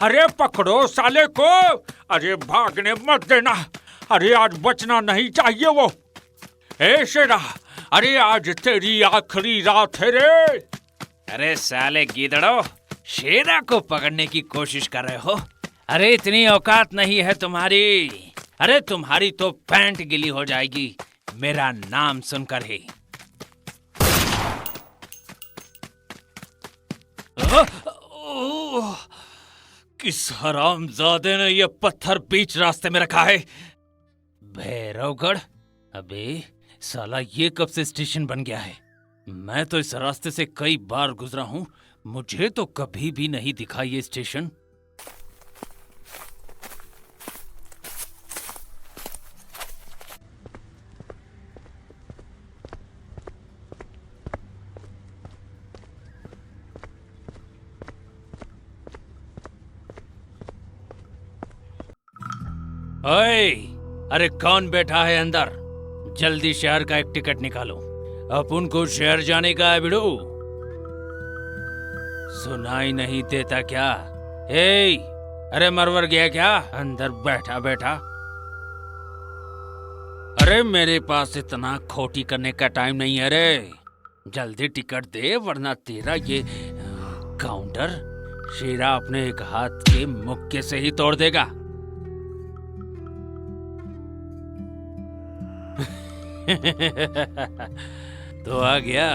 अरे पकड़ो साले को। अरे भागने मत देना। अरे आज बचना नहीं चाहिए वो। ए शेरा, अरे आज तेरी आखिरी रात है रे। अरे साले गीदड़ो, शेरा को पकड़ने की कोशिश कर रहे हो? अरे इतनी औकात नहीं है तुम्हारी। अरे तुम्हारी तो पैंट गिली हो जाएगी मेरा नाम सुनकर ही। किस हरामजादे ने ये पत्थर बीच रास्ते में रखा है? भैरवगढ़? अबे साला ये कब से स्टेशन बन गया है? मैं तो इस रास्ते से कई बार गुजरा हूँ, मुझे तो कभी भी नहीं दिखा ये स्टेशन। ओए, अरे कौन बैठा है अंदर? जल्दी शहर का एक टिकट निकालो, अपन को शहर जाने का है बिड़ू। सुनाई नहीं देता क्या? ए, अरे मरवर गया क्या? अंदर बैठा बैठा। अरे मेरे पास इतना खोटी करने का टाइम नहीं है रे। जल्दी टिकट दे वरना तेरा ये काउंटर शेरा अपने एक हाथ के मुक्के से ही तोड़ देगा। तो आ गया।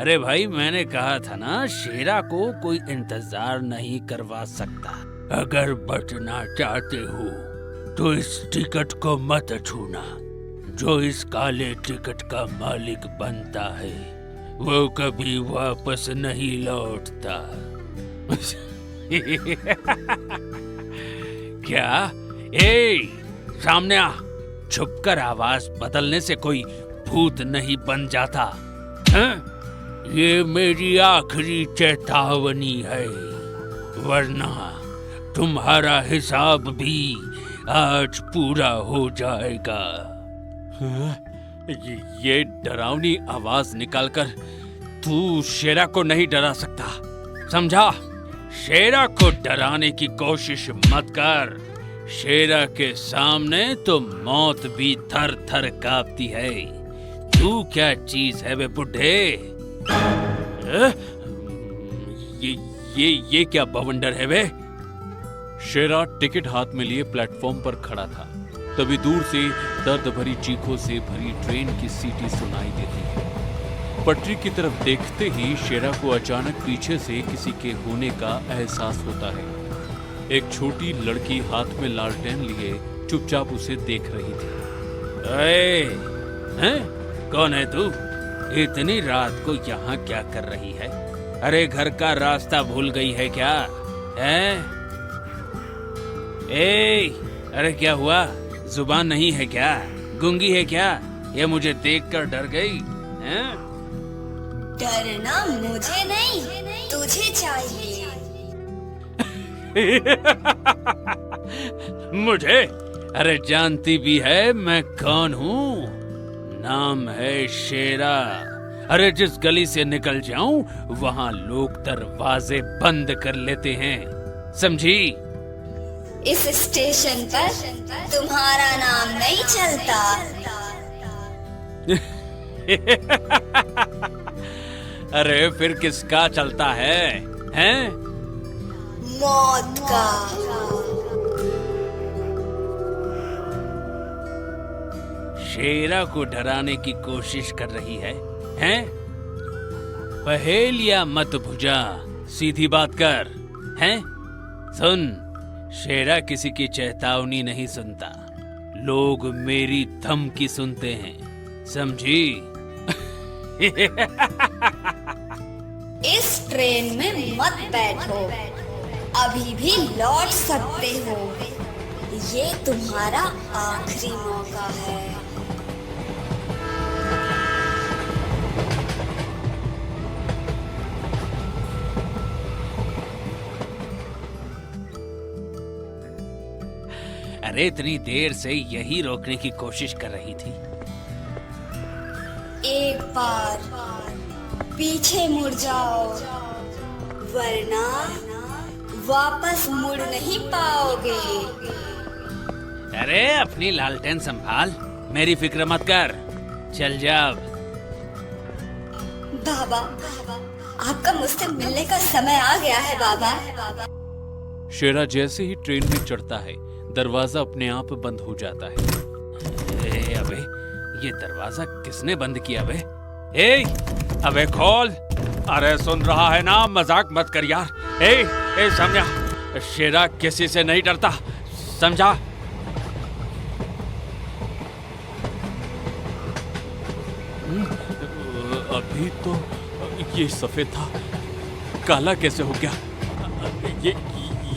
अरे भाई मैंने कहा था ना, शेरा को कोई इंतजार नहीं करवा सकता। अगर बचना चाहते हो तो इस टिकट को मत छूना। जो इस काले टिकट का मालिक बनता है वो कभी वापस नहीं लौटता। क्या? ए, सामने आ। छुपकर आवाज बदलने से कोई भूत नहीं बन जाता। ये मेरी आखिरी चेतावनी है, वरना तुम्हारा हिसाब भी आज पूरा हो जाएगा। ये डरावनी आवाज निकालकर तू शेरा को नहीं डरा सकता, समझा? शेरा को डराने की कोशिश मत कर। शेरा के सामने तो मौत भी थर थर कांपती है। तू क्या चीज है बे बुड्ढे? ये क्या बवंडर है बे? शेरा टिकट हाथ में लिए प्लेटफॉर्म पर खड़ा था। तभी दूर से दर्द भरी चीखों से भरी ट्रेन की सीटी सुनाई देती है। पटरी की तरफ देखते ही शेरा को अचानक पीछे से किसी के होने का एहसास होता है। एक छोटी लड़की हाथ में लालटेन लिए चुपचाप उसे देख रही थी। हैं? कौन है तू? इतनी रात को यहाँ क्या कर रही है? अरे घर का रास्ता भूल गई है क्या? हैं? ए, अरे क्या हुआ? जुबान नहीं है क्या? गूंगी है क्या? ये मुझे देखकर डर गई? हैं? डरना मुझे नहीं, तुझे चाहिए। मुझे? अरे जानती भी है मैं कौन हूँ? नाम है शेरा। अरे जिस गली से निकल जाऊं वहाँ लोग दरवाजे बंद कर लेते हैं, समझी? इस स्टेशन पर तुम्हारा नाम नहीं चलता। अरे फिर किसका चलता है? हैं? मौत का। शेरा को डराने की कोशिश कर रही है, हैं? पहेलियां मत बुझा, सीधी बात कर, हैं? सुन, शेरा किसी की चेतावनी नहीं सुनता, लोग मेरी धमकी सुनते हैं, समझी? इस ट्रेन में मत बैठो, अभी भी लौट सकते हो। ये तुम्हारा आखिरी मौका है। अरे इतनी देर से यही रोकने की कोशिश कर रही थी। एक बार वापस मुड़ नहीं पाओगे। अरे अपनी लालटेन संभाल, मेरी फिक्र मत कर, चल जा अब। बाबा, आपका मुझसे मिलने का समय आ गया है बाबा। शेरा जैसे ही ट्रेन में चढ़ता है, दरवाजा अपने आप बंद हो जाता है। अबे ये दरवाजा किसने बंद किया बे? ए, अबे खोल। अरे सुन रहा है ना, मजाक मत कर यार। ए समझा, शेरा किसी से नहीं डरता, समझा? अभी तो ये सफेद था, काला कैसे हो गया?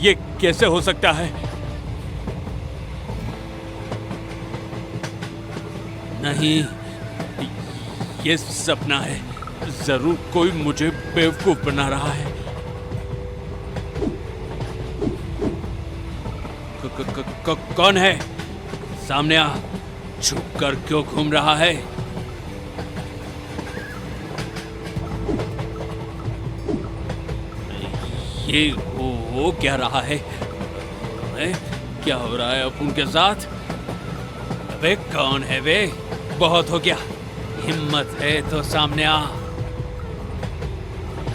ये कैसे हो सकता है? नहीं, ये सपना है, जरूर कोई मुझे बेवकूफ बना रहा है। कौन है? सामने आ, छुप कर क्यों घूम रहा है? ये हो क्या रहा है? क्या हो रहा है अब उनके साथ? अबे कौन है बे? बहुत हो गया, हिम्मत है तो सामने आ।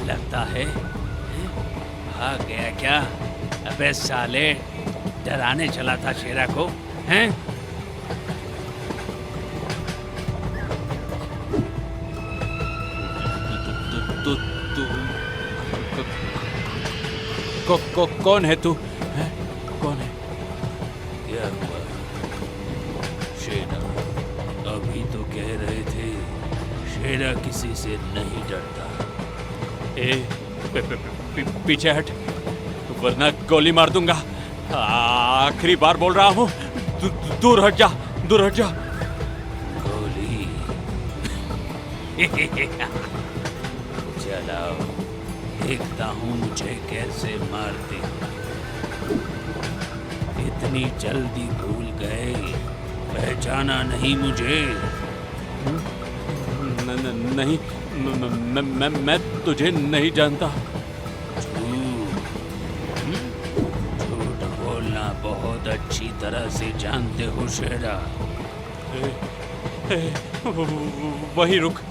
लगता है भाग गया क्या? अबे साले, डराने चला था शेरा को, हैं? कौन है तू? कौन है? क्या हुआ शेरा? अभी तो कह रहे थे शेरा किसी से नहीं डरता। पीछे हट, वरना गोली मार दूंगा। आखिरी बार बोल रहा हूँ, दूर हट जा, दूर हट जा। गोली चलाओ, देखता हूँ मुझे कैसे मारते। इतनी जल्दी भूल गए, पहचाना नहीं मुझे? नहीं, मैं तुझे नहीं जानता। झूठ बोलना बहुत अच्छी तरह से जानते हो शेरा। वही रुक,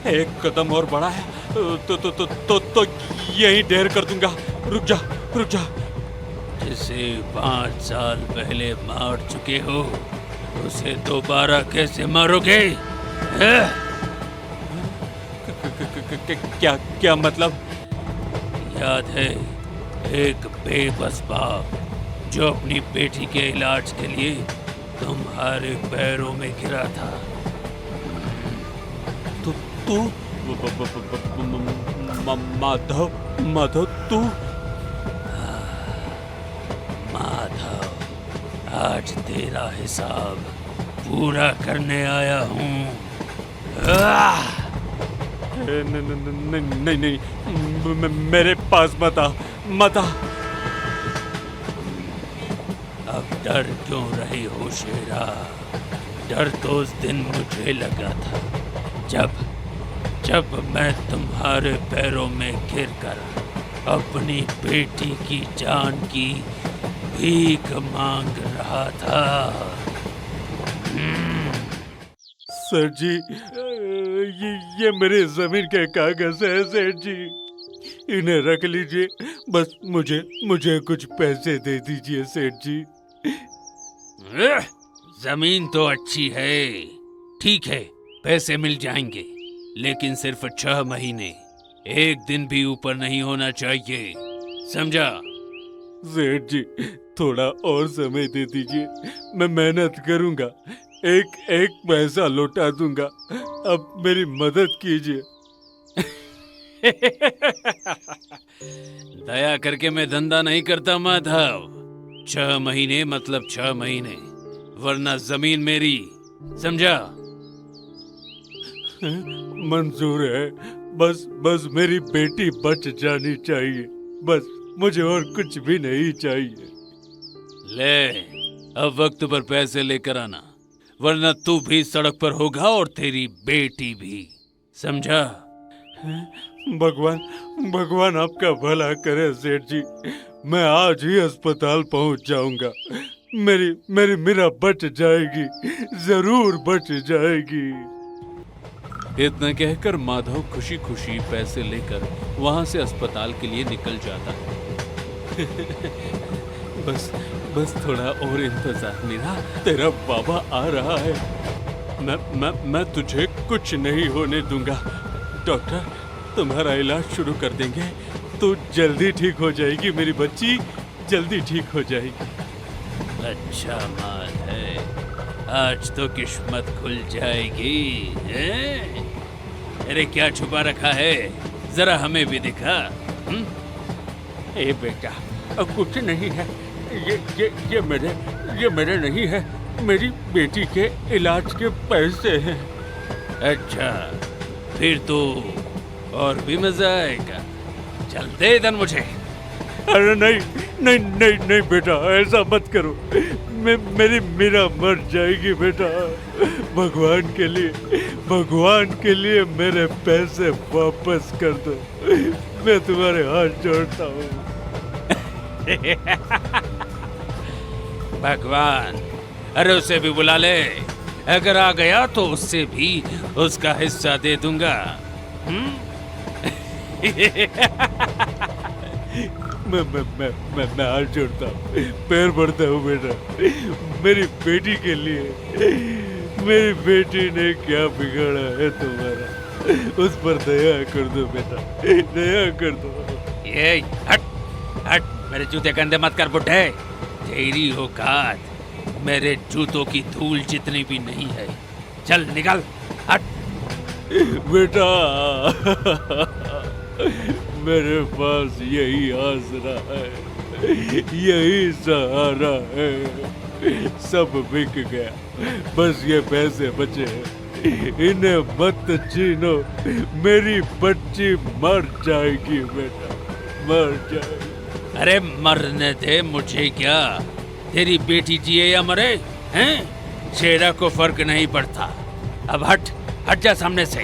एक कदम और बढ़ा है तो यही ढेर कर दूंगा। रुक जा, रुक जा। जिसे 5 साल पहले मार चुके हो, उसे दोबारा कैसे मारोगे? क्या मतलब? याद है एक बेबस बाप जो अपनी बेटी के इलाज के लिए तुम्हारे पैरों में गिरा था? तू माधव तू? माधव, आज तेरा हिसाब पूरा करने आया हूँ। नहीं, मेरे पास मत आ। अब डर क्यों रहे हो शेरा? डर तो उस दिन मुझे लगा था जब मैं तुम्हारे पैरों में गिरकर अपनी बेटी की जान की भीख मांग रहा था। सर जी, ये मेरे जमीन के कागज है सेठ जी, इन्हें रख लीजिए। बस मुझे कुछ पैसे दे दीजिए सेठ जी। जमीन तो अच्छी है, ठीक है, पैसे मिल जाएंगे, लेकिन सिर्फ 6 महीने, एक दिन भी ऊपर नहीं होना चाहिए, समझा? सेठ जी, थोड़ा और समय दे दीजिए, मैं मेहनत करूंगा, एक पैसा लौटा दूंगा। अब मेरी मदद कीजिए। दया करके मैं धंधा नहीं करता माधव। 6 महीने मतलब 6 महीने, वरना जमीन मेरी, समझा? मंजूर है, बस मेरी बेटी बच जानी चाहिए, बस मुझे और कुछ भी नहीं चाहिए। ले, अब वक्त पर पैसे लेकर आना, वरना तू भी सड़क पर होगा और तेरी बेटी भी, समझा? भगवान आपका भला करे सेठ जी, मैं आज ही अस्पताल पहुंच जाऊंगा। मेरी मेरी मीरा बच जाएगी, जरूर बच जाएगी। इतना कहकर माधव खुशी खुशी पैसे लेकर वहां से अस्पताल के लिए निकल जाता है। बस बस थोड़ा और इंतजार मीरा, तेरा बाबा आ रहा है। मैं तुझे कुछ नहीं होने दूंगा। डॉक्टर तुम्हारा इलाज शुरू कर देंगे। तू जल्दी ठीक हो जाएगी मेरी बच्ची, जल्दी ठीक हो जाएगी। अच्छा माल है, आज तो किस्मत खुल जाएगी। हैं? अरे क्या छुपा रखा है, जरा हमें भी दिखा। ए बेटा, कुछ नहीं है। ये मेरे नहीं है, मेरी बेटी के इलाज के पैसे हैं। अच्छा, फिर तो और भी मजा आएगा। चल दे इधर मुझे। अरे नहीं नहीं नहीं नहीं बेटा, ऐसा मत करो। मेरी मीरा मर जाएगी बेटा। भगवान के लिए मेरे पैसे वापस कर दो। मैं तुम्हारे हाथ जोड़ता हूँ। भगवान, अरे उसे भी बुला ले। अगर आ गया तो उससे भी उसका हिस्सा दे दूंगा। मैं हाथ जोड़ता हूँ, पैर पड़ता हूँ बेटा। मेरी बेटी के लिए। मेरी बेटी ने क्या बिगाड़ा है तुम्हारा, उस पर दया कर दो बेटा, दया कर दो। ये हट हट, मेरे जूते गंदे मत कर बुड्ढे। तेरी औकात मेरे जूतों की धूल जितनी भी नहीं है। चल निकल, हट। बेटा मेरे पास यही आसरा है, यही सहारा है। सब बिक गया, बस ये पैसे बचे हैं। इन्हें मत छीनो, मेरी बच्ची मर जाएगी बेटा, मर जाएगी। अरे मरने दे मुझे, क्या तेरी बेटी जिए या मरे हैं? शेरा को फर्क नहीं पड़ता। अब हट हट जा सामने से।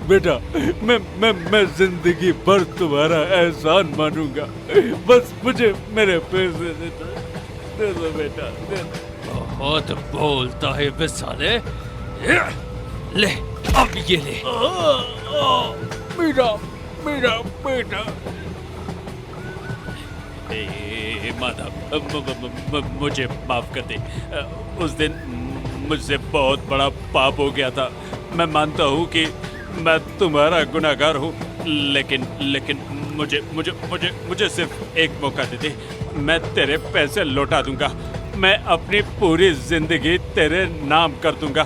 बेटा मैं जिंदगी भर तुम्हारा एहसान मानूंगा। बस मुझे मेरे पैसे दे दो बेटा, दे दो। बहुत बोलता है बे साले। ले अब ये ले। मेरा मेरा बेटा। माधव, मुझे माफ कर दे। उस दिन मुझसे बहुत बड़ा पाप हो गया था। मैं मानता हूँ कि मैं तुम्हारा गुनाहगार हूँ, लेकिन मुझे सिर्फ एक मौका दे दे। मैं तेरे पैसे लौटा दूंगा। मैं अपनी पूरी जिंदगी तेरे नाम कर दूंगा।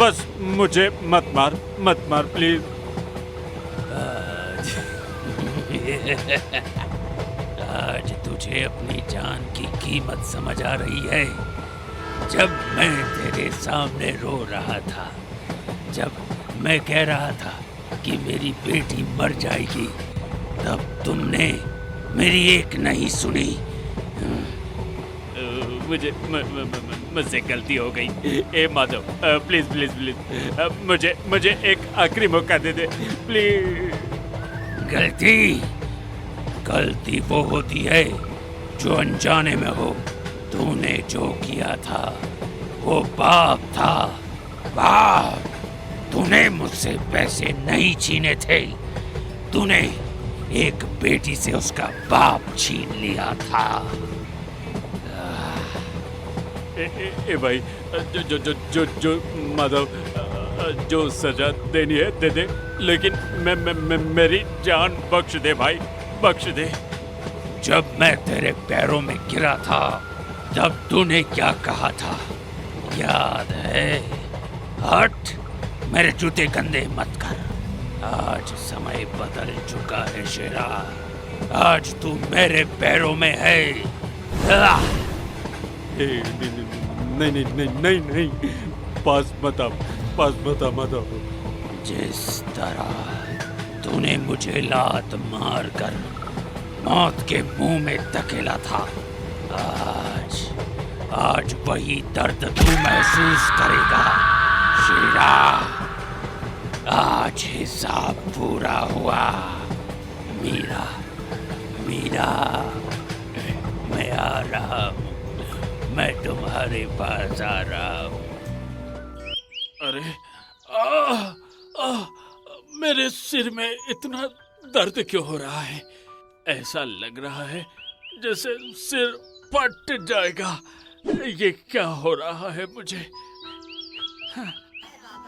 बस मुझे मत मार प्लीज। आज तुझे अपनी जान की कीमत समझ आ रही है। जब मैं तेरे सामने रो रहा था, जब मैं कह रहा था कि मेरी बेटी मर जाएगी, तब तुमने मेरी एक नहीं सुनी। मुझसे गलती हो गई। ए माधव, प्लीज मुझे एक आखिरी मौका दे दे प्लीज। गलती वो होती है जो अनजाने में हो। तूने जो किया था वो पाप था। पाप। तूने मुझसे पैसे नहीं छीने थे, तूने एक बेटी से उसका बाप छीन लिया था। ए भाई, जो माधव, जो सजा देनी है दे दे, लेकिन मैं मेरी जान बख्श दे भाई, बख्श दे। जब मैं तेरे पैरों में गिरा था तब तूने क्या कहा था, याद है? हट, मेरे जूते गंदे मत कर। आज समय बदल चुका है शेरा, आज तू मेरे पैरों में है। नहीं, पास मत आओ। जिस तरह तूने मुझे लात मार कर मौत के मुंह में धकेला था, आज वही दर्द तू महसूस करेगा शेरा। आज हिसाब पूरा हुआ। मीरा आ रहा हूँ, मैं तुम्हारे पास आ रहा हूँ। अरे मेरे सिर में इतना दर्द क्यों हो रहा है? ऐसा लग रहा है जैसे सिर फट जाएगा। ये क्या हो रहा है मुझे?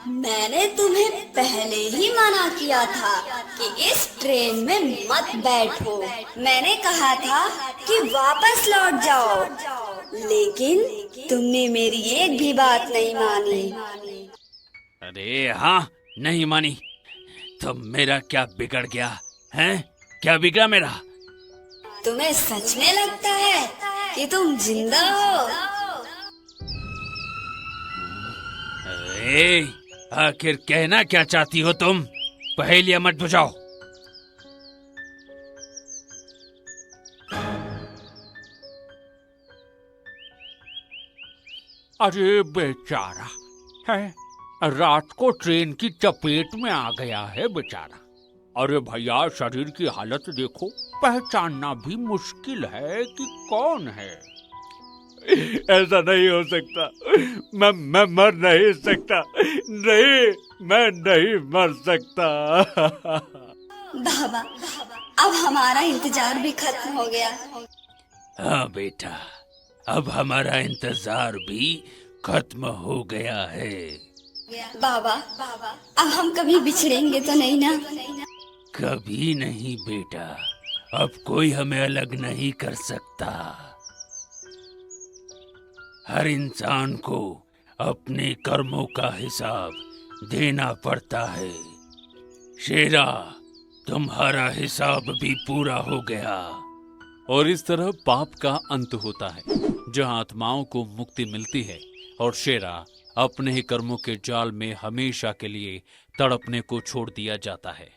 मैंने तुम्हें पहले ही मना किया था कि इस ट्रेन में मत बैठो। मैंने कहा था कि वापस लौट जाओ, लेकिन तुमने मेरी एक भी बात नहीं मानी। अरे हाँ, नहीं मानी तो मेरा क्या बिगड़ गया हैं? क्या बिगड़ा मेरा? तुम्हें सच में लगता है कि तुम जिंदा हो? अरे आखिर कहना क्या चाहती हो तुम? पहेलियां मत बुझाओ। अरे बेचारा है, रात को ट्रेन की चपेट में आ गया है बेचारा। अरे भैया, शरीर की हालत देखो, पहचानना भी मुश्किल है कि कौन है। ऐसा नहीं हो सकता। मैं मर नहीं सकता। नहीं, मैं नहीं मर सकता। बाबा, अब हमारा इंतजार भी खत्म हो गया। हाँ बेटा, अब हमारा इंतजार भी खत्म हो गया है। बाबा, अब हम कभी बिछड़ेंगे तो नहीं ना? कभी नहीं बेटा, अब कोई हमें अलग नहीं कर सकता। हर इंसान को अपने कर्मों का हिसाब देना पड़ता है। शेरा, तुम्हारा हिसाब भी पूरा हो गया। और इस तरह पाप का अंत होता है, जहां आत्माओं को मुक्ति मिलती है और शेरा अपने ही कर्मों के जाल में हमेशा के लिए तड़पने को छोड़ दिया जाता है।